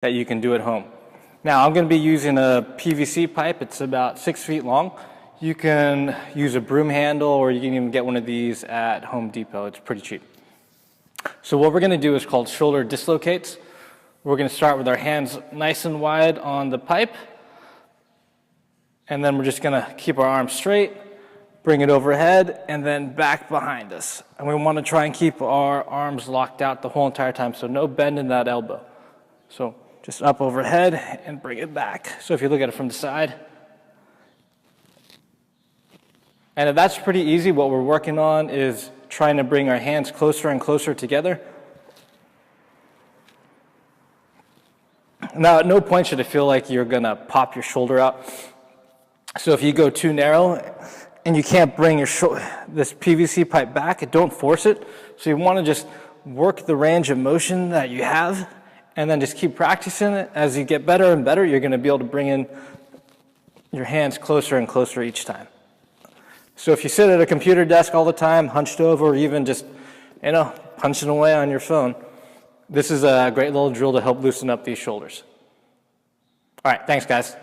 that you can do at home. Now, I'm going to be using a PVC pipe. It's about 6 feet long. You can use a broom handle, or you can even get one of these at Home Depot. It's pretty cheap. So what we're going to do is called shoulder dislocates. We're going to start with our hands nice and wide on the pipe, and then we're just going to keep our arms straight, bring it overhead, and then back behind us. And we want to try and keep our arms locked out the whole entire time, so no bend in that elbow. So just up overhead and bring it back. So if you look at it from the side. And if that's pretty easy, what we're working on is trying to bring our hands closer and closer together. Now, at no point should it feel like you're going to pop your shoulder out. So if you go too narrow and you can't bring this PVC pipe back, don't force it. So you want to just work the range of motion that you have, and then just keep practicing it. As you get better and better, you're going to be able to bring in your hands closer and closer each time. So if you sit at a computer desk all the time, hunched over, or even just, punching away on your phone, this is a great little drill to help loosen up these shoulders. All right, thanks, guys.